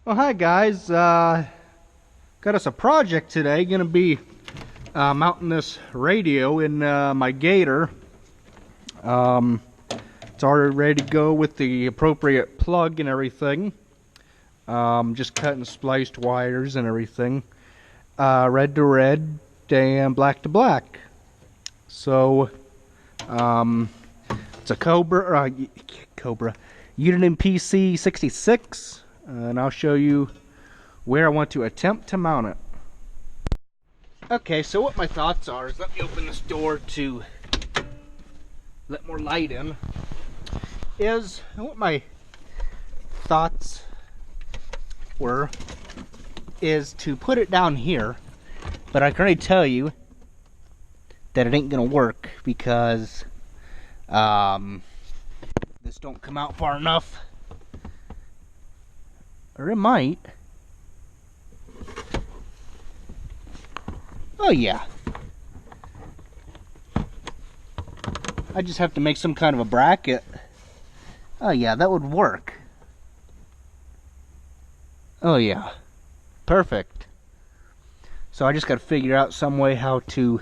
Well, hi guys. Got us a project today. Gonna be mounting this radio in my Gator. It's already ready to go with the appropriate plug and everything. Just cut and spliced wires and everything. Red to red and black to black. So it's a Cobra Unit PC 66. And I'll show you where I want to attempt to mount it. Okay, so what my thoughts are is, let me open this door to let more light in. What my thoughts were is to put it down here, but I can already tell you that it ain't gonna work because this don't come out far enough. Or it might. Oh yeah. I just have to make some kind of a bracket. Oh yeah, that would work. Oh yeah. Perfect. So I just got to figure out some way how to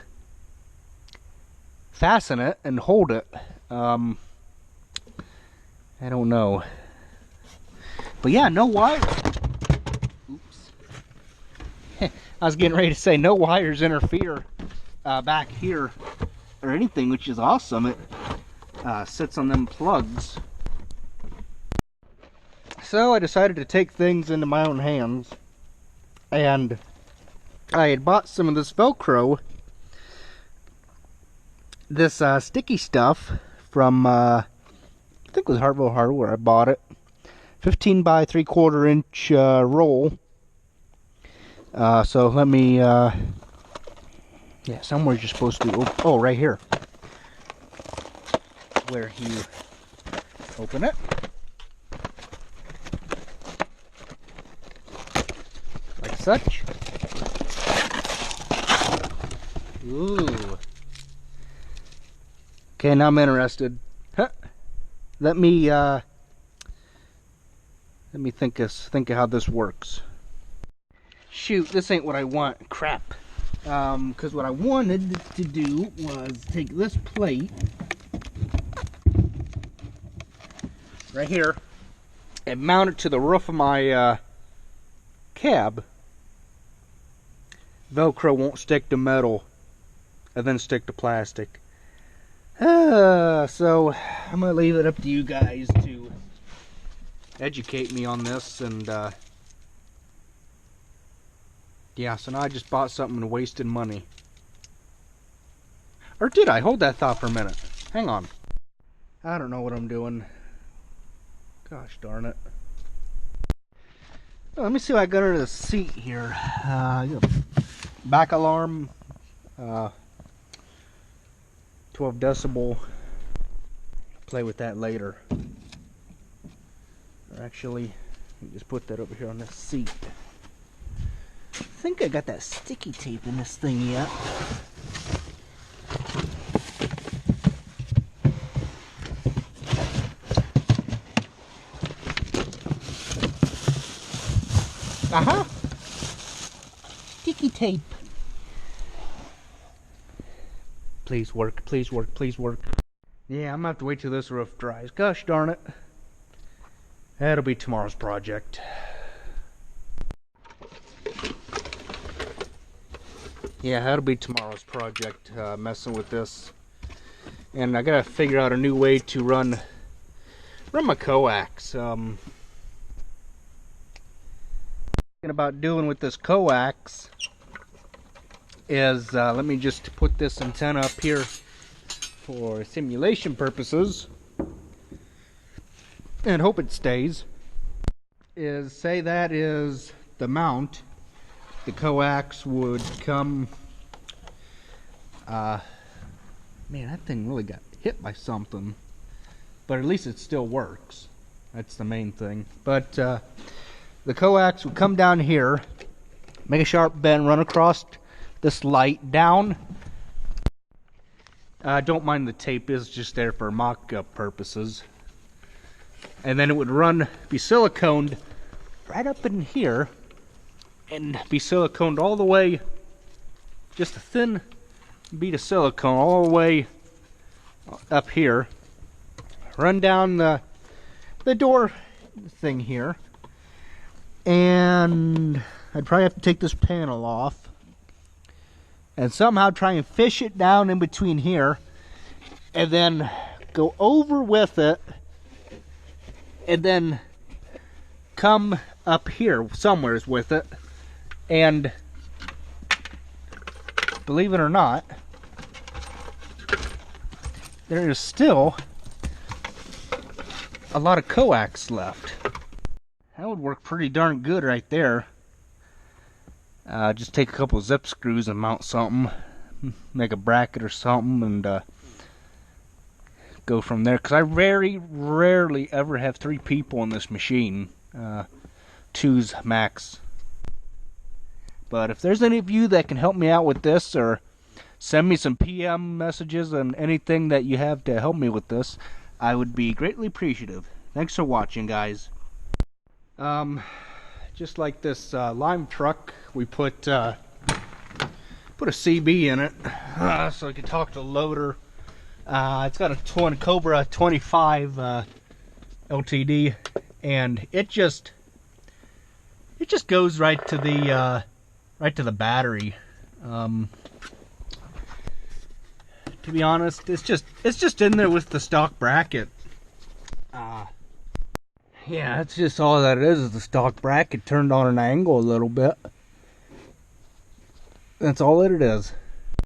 fasten it and hold it. I don't know. But yeah, no wire. Oops. I was getting ready to say no wires interfere back here or anything, which is awesome. It sits on them plugs. So I decided to take things into my own hands, and I had bought some of this Velcro, this sticky stuff from I think it was Hartville Hardware. I bought it. 15 by 3/4 inch roll. So let me, yeah, somewhere you're supposed to, oh, right here, where you open it, like such. Ooh. Okay, now I'm interested. Huh. Let me think of how this works. Shoot, this ain't what I want. Crap. Because what I wanted to do was take this plate right here and mount it to the roof of my cab. Velcro won't stick to metal and then stick to plastic. So I'm gonna leave it up to you guys to educate me on this. And yeah, so now I just bought something and wasted money. Or did I? Hold that thought for a minute. Hang on. I don't know what I'm doing. Gosh darn it. Oh, let me see what I got under the seat here. Back alarm, 12 decibel. Play with that later. Actually, let me just put that over here on this seat. I think I got that sticky tape in this thing yet. Aha! Sticky tape. Please work, please work, please work. Yeah, I'm gonna have to wait till this roof dries. Gosh darn it. That'll be tomorrow's project. Yeah, that'll be tomorrow's project, messing with this. And I gotta figure out a new way to run my coax. Thinking about doing with this coax is, let me just put this antenna up here for simulation purposes and hope it stays. Say that is the mount. The coax would come, man, that thing really got hit by something, but at least it still works. That's the main thing. But the coax would come down here, make a sharp bend, run across this light down. Don't mind the tape, is just there for mock-up purposes. And then it would be siliconed right up in here and be siliconed all the way, just a thin bead of silicone all the way up here. Run down the door thing here, and I'd probably have to take this panel off and somehow try and fish it down in between here, and then go over with it, and then come up here somewheres with it, and believe it or not, there is still a lot of coax left. That would work pretty darn good right there. Just take a couple zip screws and mount something, make a bracket or something, and go from there. Because I very rarely ever have 3 people in this machine, 2's max. But if there's any of you that can help me out with this, or send me some PM messages and anything that you have to help me with this, I would be greatly appreciative. Thanks for watching, guys. Just like this lime truck, we put a CB in it so I could talk to the loader. It's got a Cobra 25 LTD, and it just goes right to the battery. To be honest, it's just in there with the stock bracket. Yeah, that's just all that it is the stock bracket turned on an angle a little bit. That's all that it is.